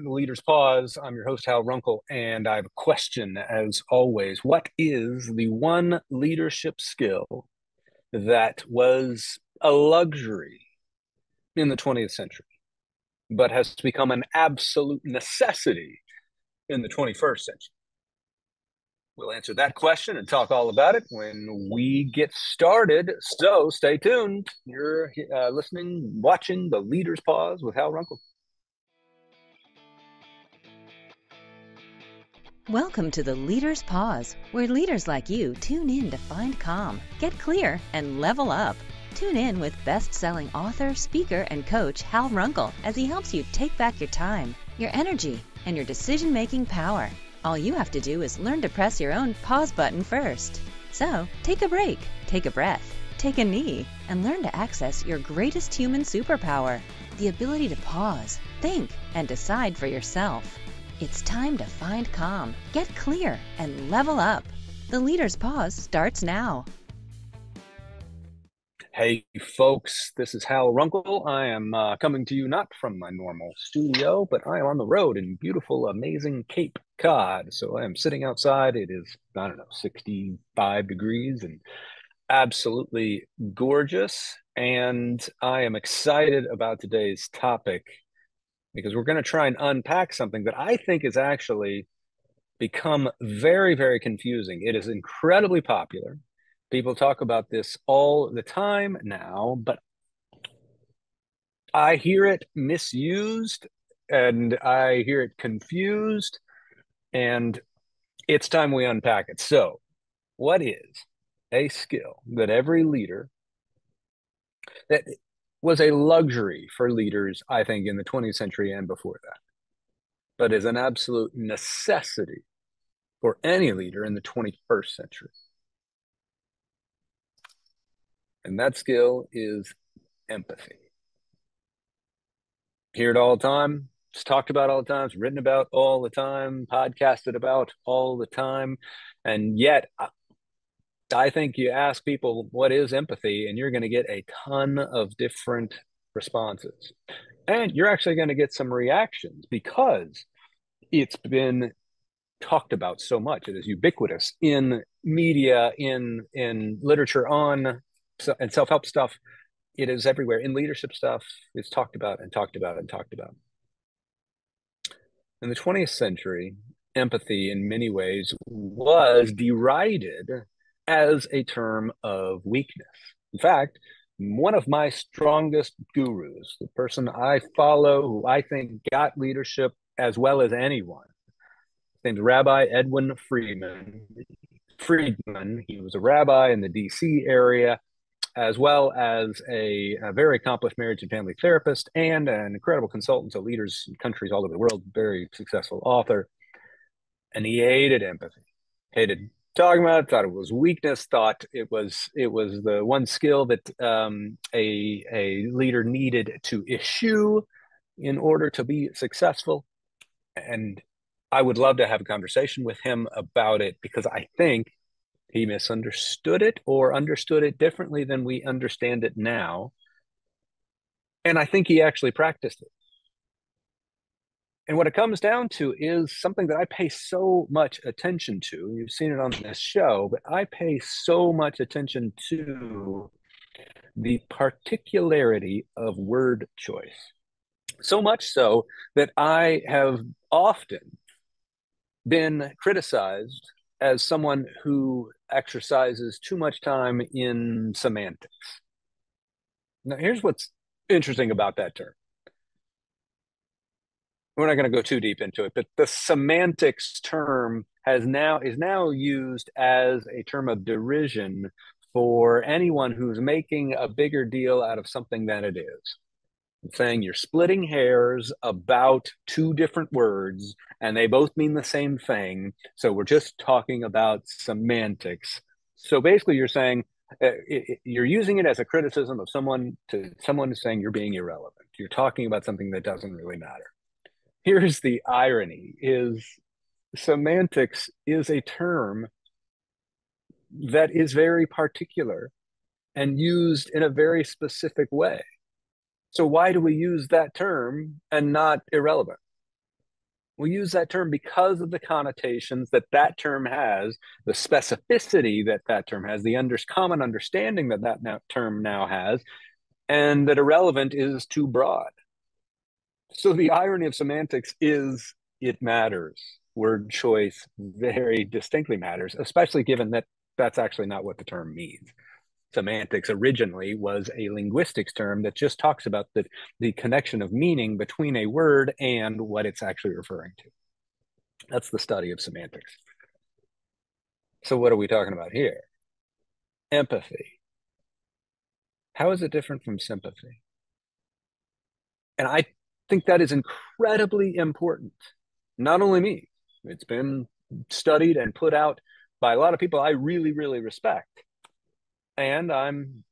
The Leader's Pause. I'm your host, Hal Runkel, and I have a question as always. What is the one leadership skill that was a luxury in the 20th century, but has become an absolute necessity in the 21st century? We'll answer that question and talk all about it when we get started. So stay tuned. You're listening, watching The Leader's Pause with Hal Runkel. Welcome to the Leader's Pause, where leaders like you tune in to find calm, get clear, and level up. Tune in with best-selling author, speaker, and coach Hal Runkel as he helps you take back your time, your energy, and your decision-making power. All you have to do is learn to press your own pause button first. So, take a break, take a breath, take a knee, and learn to access your greatest human superpower, the ability to pause, think, and decide for yourself. It's time to find calm, get clear, and level up. The Leader's Pause starts now. Hey folks, this is Hal Runkel. I am coming to you not from my normal studio, but I am on the road in beautiful, amazing Cape Cod. So I am sitting outside. It is, 65 degrees and absolutely gorgeous. And I am excited about today's topic because we're going to try and unpack something that I think has actually become very, very confusing. It is incredibly popular. People talk about this all the time now, but I hear it misused and I hear it confused, and it's time we unpack it. So, what is a skill that every leader, that was a luxury for leaders, I think, in the 20th century and before that, but is an absolute necessity for any leader in the 21st century? And that skill is empathy. Hear it all the time. It's talked about all the time. It's written about all the time, podcasted about all the time. And yet, I think you ask people, what is empathy? And you're going to get a ton of different responses. And you're actually going to get some reactions because it's been talked about so much. It is ubiquitous in media, in literature on and self-help stuff. It is everywhere. In leadership stuff, it's talked about and talked about and talked about. In the 20th century, empathy in many ways was derided as a term of weakness. In fact, one of my strongest gurus, the person I follow, who I think got leadership as well as anyone, his name's Rabbi Edwin Friedman. He was a rabbi in the DC area, as well as a very accomplished marriage and family therapist and an incredible consultant to leaders in countries all over the world, very successful author. And he hated empathy, hated talking about it, thought it was weakness, thought it was the one skill that a leader needed to eschew in order to be successful. And I would love to have a conversation with him about it because I think he misunderstood it or understood it differently than we understand it now. And I think he actually practiced it. And what it comes down to is something that I pay so much attention to. You've seen it on this show, but I pay so much attention to the particularity of word choice. So much so that I have often been criticized as someone who exercises too much time in semantics. Now, here's what's interesting about that term. We're not going to go too deep into it, but the semantics term is now used as a term of derision for anyone who's making a bigger deal out of something than it is. It's saying you're splitting hairs about two different words and they both mean the same thing. So we're just talking about semantics. So basically you're saying you're using it as a criticism of someone saying you're being irrelevant. You're talking about something that doesn't really matter. Here's the irony is semantics is a term that is very particular and used in a very specific way. So why do we use that term and not irrelevant? We use that term because of the connotations that that term has, the specificity that that term has, the common understanding that term now has, and that irrelevant is too broad. So the irony of semantics is it matters. Word choice very distinctly matters, especially given that that's actually not what the term means. Semantics originally was a linguistics term that just talks about the connection of meaning between a word and what it's actually referring to. That's the study of semantics. So what are we talking about here? Empathy. How is it different from sympathy? And I think that is incredibly important. Not only me, it's been studied and put out by a lot of people I really, really respect. And I'm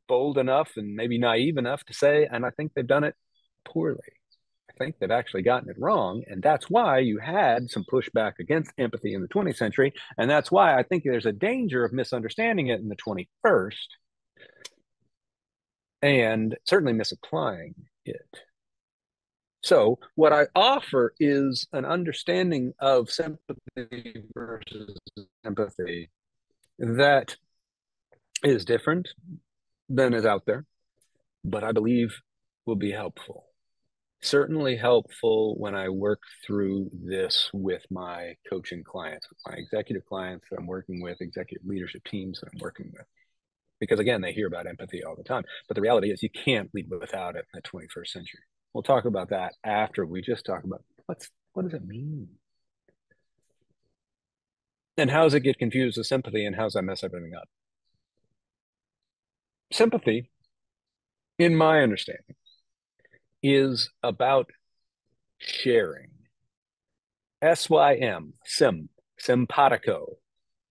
bold enough and maybe naive enough to say, and I think they've done it poorly. I think they've actually gotten it wrong. And that's why you had some pushback against empathy in the 20th century. And that's why I think there's a danger of misunderstanding it in the 21st and certainly misapplying it. So, what I offer is an understanding of sympathy versus empathy that is different than is out there, but I believe will be helpful. Certainly helpful when I work through this with my coaching clients, with my executive clients that I'm working with, executive leadership teams that I'm working with. Because again, they hear about empathy all the time. But the reality is you can't lead without it in the 21st century. We'll talk about that after we just talk about what does it mean? And how does it get confused with sympathy, and how does that mess everything up? Sympathy, in my understanding, is about sharing. S-Y-M, simpatico,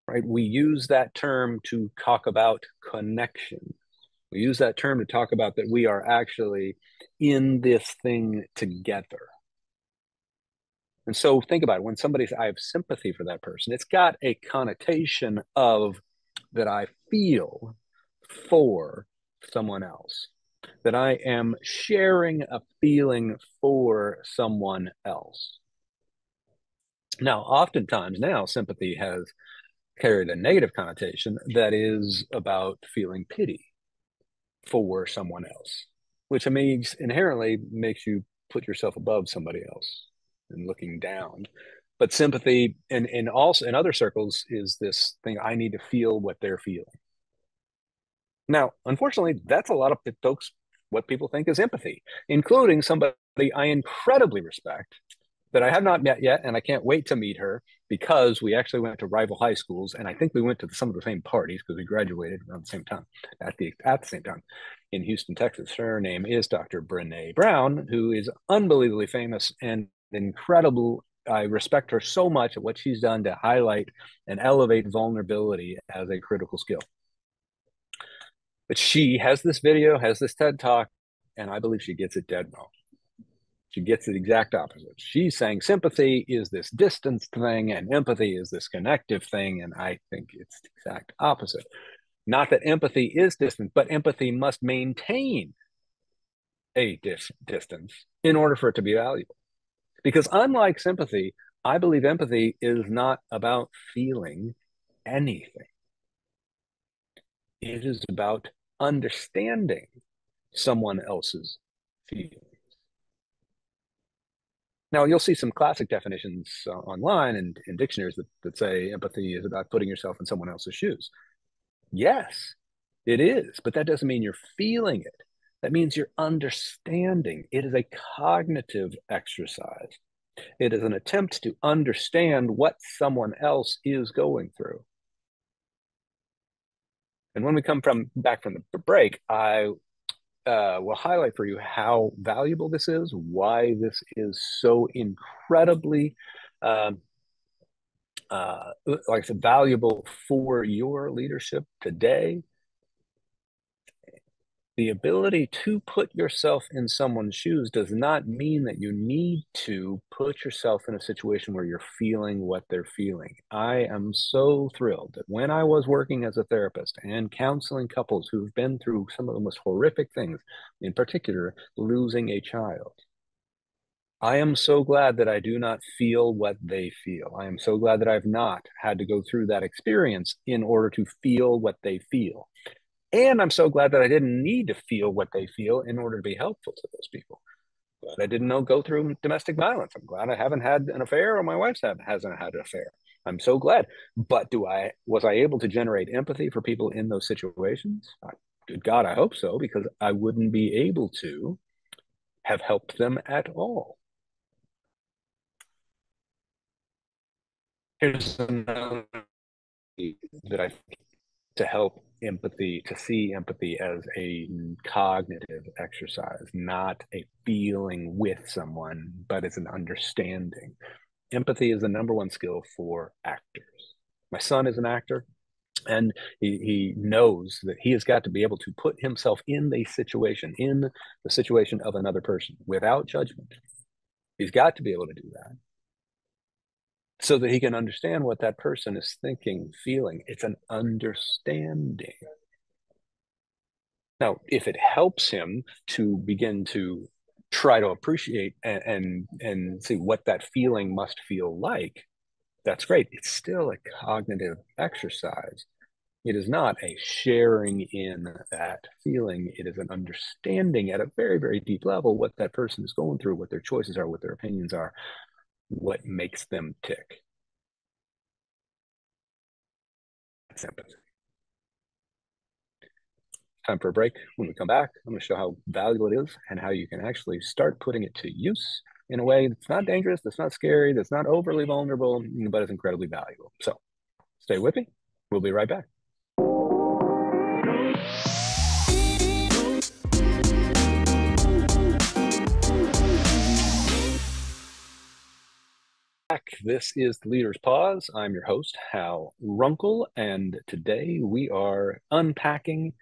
right? We use that term to talk about connection. We use that term to talk about that we are actually in this thing together. And so think about it. When somebody's, I have sympathy for that person, it's got a connotation of that I feel for someone else, that I am sharing a feeling for someone else. Now, oftentimes now, sympathy has carried a negative connotation that is about feeling pity for someone else, which means inherently makes you put yourself above somebody else and looking down. But sympathy and also in other circles is this thing, I need to feel what they're feeling. Now, unfortunately, that's a lot of folks, what people think is empathy, including somebody I incredibly respect that I have not met yet, and I can't wait to meet her because we actually went to rival high schools, and I think we went to some of the same parties because we graduated around the same time, at the same time, in Houston, Texas. Her name is Dr. Brene Brown, who is unbelievably famous and incredible. I respect her so much at what she's done to highlight and elevate vulnerability as a critical skill. But she has this video, has this TED Talk, and I believe she gets it dead wrong. She gets the exact opposite. She's saying sympathy is this distance thing and empathy is this connective thing. And I think it's the exact opposite. Not that empathy is distant, but empathy must maintain a distance in order for it to be valuable. Because unlike sympathy, I believe empathy is not about feeling anything. It is about understanding someone else's feelings. Now, you'll see some classic definitions online and in dictionaries that say empathy is about putting yourself in someone else's shoes. Yes, it is, but that doesn't mean you're feeling it. That means you're understanding. It is a cognitive exercise. It is an attempt to understand what someone else is going through. And when we come back from the break, I will highlight for you how valuable this is, why this is so incredibly, like I said, valuable for your leadership today. The ability to put yourself in someone's shoes does not mean that you need to put yourself in a situation where you're feeling what they're feeling. I am so thrilled that when I was working as a therapist and counseling couples who've been through some of the most horrific things, in particular, losing a child, I am so glad that I do not feel what they feel. I am so glad that I've not had to go through that experience in order to feel what they feel. And I'm so glad that I didn't need to feel what they feel in order to be helpful to those people. Glad I didn't know go through domestic violence. I'm glad I haven't had an affair, or my wife hasn't had an affair. I'm so glad. But was I able to generate empathy for people in those situations? Good God, I hope so, because I wouldn't be able to have helped them at all. Here's another that I to help empathy, to see empathy as a cognitive exercise, not a feeling with someone, but as an understanding. Empathy is the number one skill for actors. My son is an actor, and he knows that he has got to be able to put himself in the situation of another person without judgment. He's got to be able to do that so that he can understand what that person is thinking, feeling. It's an understanding. Now, if it helps him to begin to try to appreciate and see what that feeling must feel like, that's great. It's still a cognitive exercise. It is not a sharing in that feeling. It is an understanding at a very, very deep level what that person is going through, what their choices are, what their opinions are, what makes them tick. Sympathy. Time for a break. When we come back, I'm going to show how valuable it is and how you can actually start putting it to use in a way that's not dangerous, that's not scary, that's not overly vulnerable, but is incredibly valuable. So stay with me. We'll be right back. This is the Leader's Pause. I'm your host, Hal Runkel, and today we are unpacking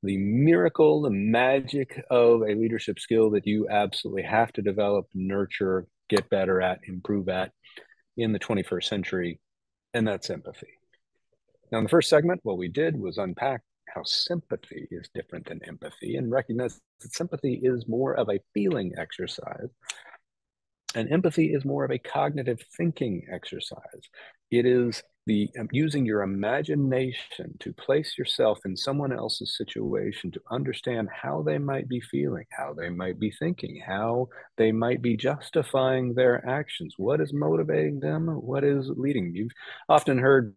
the miracle, the magic of a leadership skill that you absolutely have to develop, nurture, get better at, improve at in the 21st century, and that's empathy. Now, in the first segment, what we did was unpack how sympathy is different than empathy and recognize that sympathy is more of a feeling exercise and empathy is more of a cognitive thinking exercise. It is the using your imagination to place yourself in someone else's situation to understand how they might be feeling, how they might be thinking, how they might be justifying their actions, what is motivating them, what is leading. You've often heard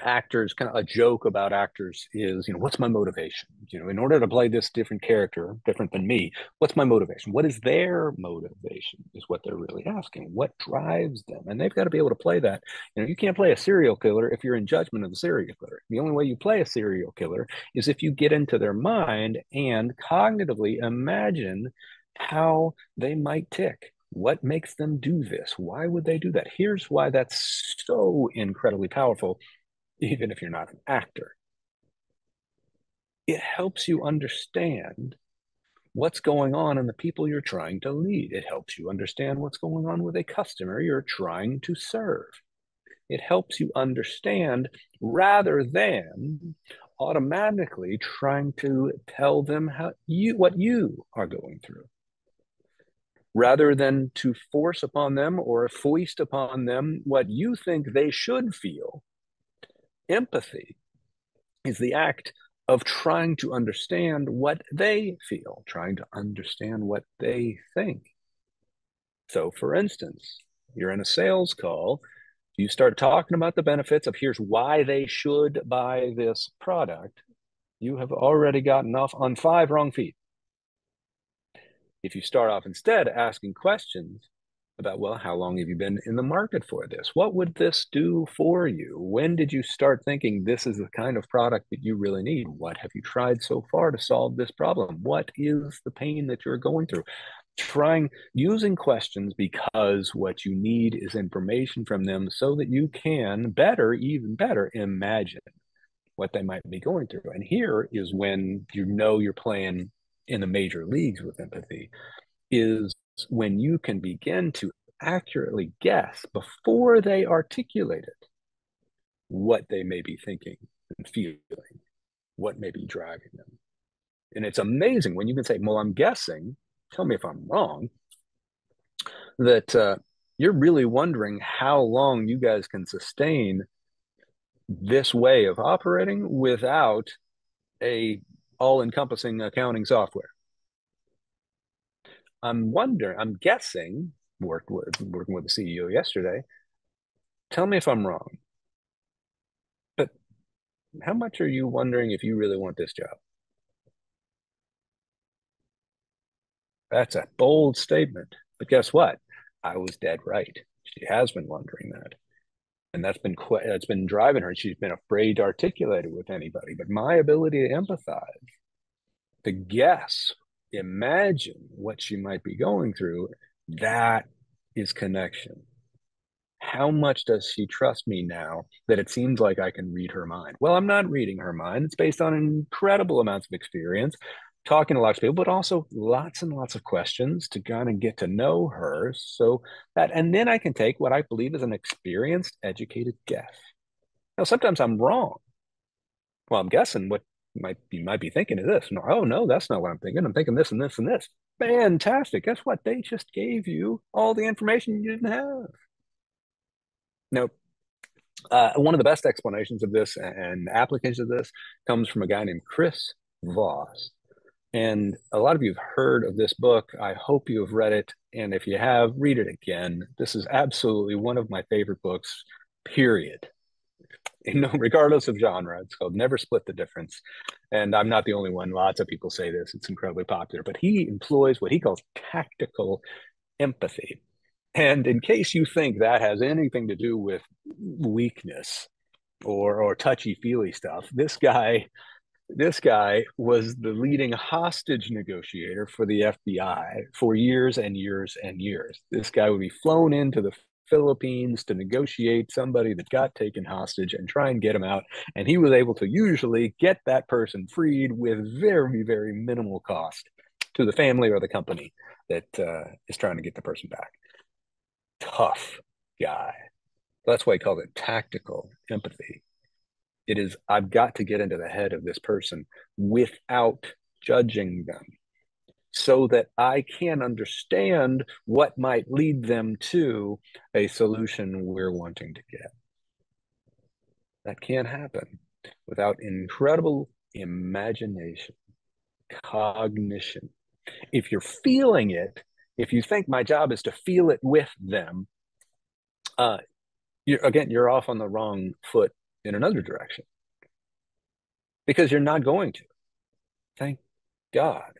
actors, kind of a joke about actors is, what's my motivation? In order to play this different character, different than me, what's my motivation? What is their motivation is what they're really asking. What drives them? And they've got to be able to play that. You can't play a serial killer if you're in judgment of the serial killer. The only way you play a serial killer is if you get into their mind and cognitively imagine how they might tick. What makes them do this? Why would they do that? Here's why that's so incredibly powerful, even if you're not an actor. It helps you understand what's going on in the people you're trying to lead. It helps you understand what's going on with a customer you're trying to serve. It helps you understand rather than automatically trying to tell them what you are going through. Rather than to force upon them or foist upon them what you think they should feel, empathy is the act of trying to understand what they feel, trying to understand what they think. So, for instance, you're in a sales call, you start talking about the benefits of here's why they should buy this product, you have already gotten off on 5 wrong feet. If you start off instead asking questions about, well, how long have you been in the market for this? What would this do for you? When did you start thinking this is the kind of product that you really need? What have you tried so far to solve this problem? What is the pain that you're going through? Using questions because what you need is information from them so that you can even better imagine what they might be going through. And here is when you're playing in the major leagues with empathy, is when you can begin to accurately guess before they articulate it what they may be thinking and feeling, what may be driving them. And it's amazing when you can say, well, I'm guessing, tell me if I'm wrong. that you're really wondering how long you guys can sustain this way of operating without a all-encompassing accounting software. I'm guessing, working with the CEO yesterday, tell me if I'm wrong, but how much are you wondering if you really want this job? That's a bold statement. But guess what? I was dead right. She has been wondering that. And that's been driving her. She's been afraid to articulate it with anybody. But my ability to empathize, to guess, imagine what she might be going through, that is connection. How much does she trust me now that it seems like I can read her mind? Well, I'm not reading her mind. It's based on incredible amounts of experience, talking to lots of people, but also lots and lots of questions to kind of get to know her. So that, and then I can take what I believe is an experienced, educated guess. Now, sometimes I'm wrong. Well, I'm guessing what you might be thinking is this. No, oh no, that's not what I'm thinking. I'm thinking this and this and this. Fantastic. Guess what? They just gave you all the information you didn't have. Now, one of the best explanations of this and applications of this comes from a guy named Chris Voss. And a lot of you have heard of this book. I hope you have read it. And if you have, read it again. This is absolutely one of my favorite books, period. Regardless of genre. It's called Never Split the Difference. And I'm not the only one. Lots of people say this. It's incredibly popular. But he employs what he calls tactical empathy. And in case you think that has anything to do with weakness or touchy-feely stuff, this guy was the leading hostage negotiator for the FBI for years and years and years. This guy would be flown into the Philippines to negotiate somebody that got taken hostage and try and get him out. And he was able to usually get that person freed with very, very minimal cost to the family or the company that is trying to get the person back. Tough guy. That's why he calls it tactical empathy. It is, I've got to get into the head of this person without judging them so that I can understand what might lead them to a solution we're wanting to get. That can't happen without incredible imagination, cognition. If you're feeling it, if you think my job is to feel it with them, you're off on the wrong foot in another direction because you're not going to. Thank God.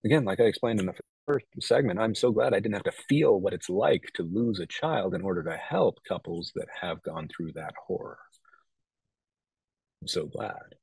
Again, like I explained in the first segment, I'm so glad I didn't have to feel what it's like to lose a child in order to help couples that have gone through that horror. I'm so glad.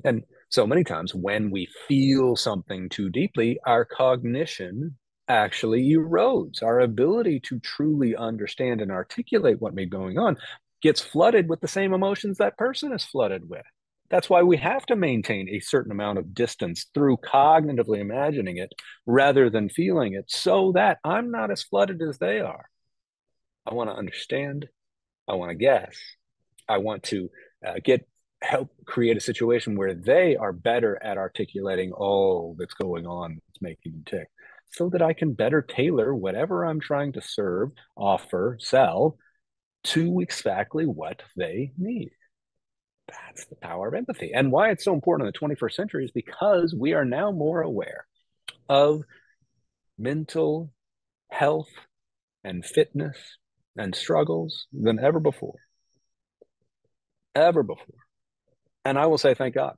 And so many times when we feel something too deeply, our cognition actually erodes. Our ability to truly understand and articulate what may be going on gets flooded with the same emotions that person is flooded with. That's why we have to maintain a certain amount of distance through cognitively imagining it rather than feeling it so that I'm not as flooded as they are. I want to understand. I want to guess. I want to help create a situation where they are better at articulating all that's going on that's making them tick so that I can better tailor whatever I'm trying to serve, offer, sell to exactly what they need. That's the power of empathy. And why it's so important in the 21st century is because we are now more aware of mental health and fitness and struggles than ever before. Ever before. And I will say, thank God,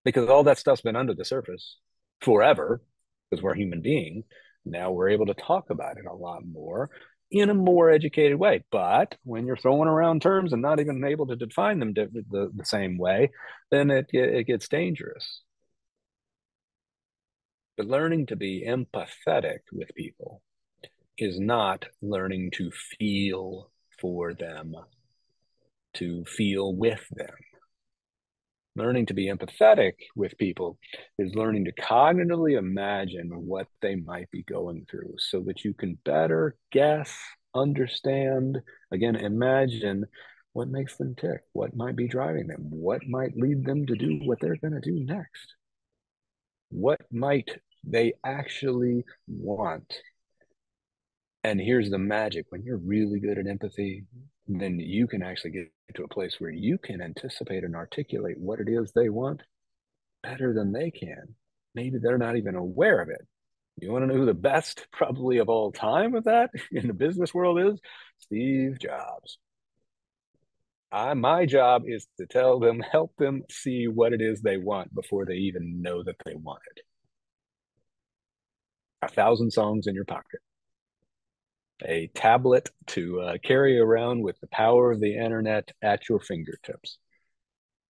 because all that stuff's been under the surface forever, because we're human beings. Now we're able to talk about it a lot more in a more educated way. But when you're throwing around terms and not even able to define them the same way, then it gets dangerous. But learning to be empathetic with people is not learning to feel for them, to feel with them. Learning to be empathetic with people is learning to cognitively imagine what they might be going through so that you can better guess, understand, again, imagine what makes them tick, what might be driving them, what might lead them to do what they're going to do next. What might they actually want? And here's the magic. When you're really good at empathy, then you can actually get to a place where you can anticipate and articulate what it is they want better than they can. Maybe they're not even aware of it. You want to know who the best, probably of all time, of that in the business world is? Steve Jobs. My job is to tell them, help them see what it is they want before they even know that they want it. 1,000 songs in your pocket, a tablet to carry around with the power of the internet at your fingertips.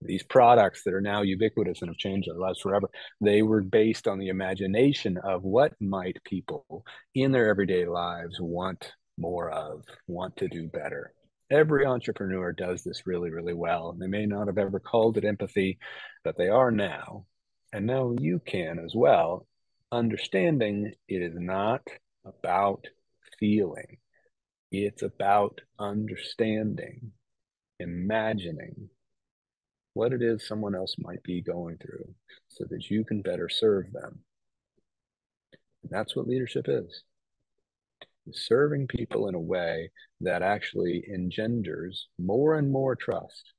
These products that are now ubiquitous and have changed our lives forever, they were based on the imagination of what might people in their everyday lives want more of, want to do better. Every entrepreneur does this really, really well. They may not have ever called it empathy, but they are now. And now you can as well, understanding it is not about feeling. It's about understanding, imagining what it is someone else might be going through so that you can better serve them. And that's what leadership is. Serving people in a way that actually engenders more and more trust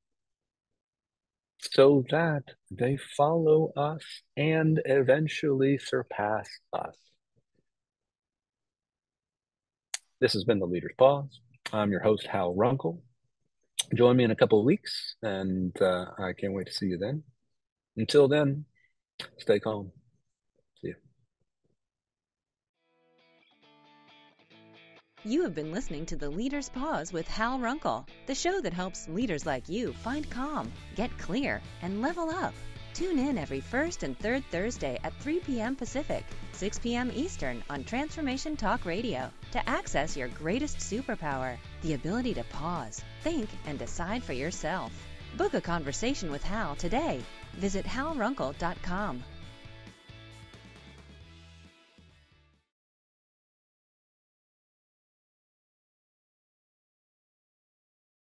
so that they follow us and eventually surpass us. This has been The Leader's Pause. I'm your host, Hal Runkel. Join me in a couple of weeks, and I can't wait to see you then. Until then, stay calm. See you. You have been listening to The Leader's Pause with Hal Runkel, the show that helps leaders like you find calm, get clear, and level up. Tune in every first and third Thursday at 3 p.m. Pacific, 6 p.m. Eastern on Transformation Talk Radio to access your greatest superpower, the ability to pause, think, and decide for yourself. Book a conversation with Hal today. Visit halrunkel.com.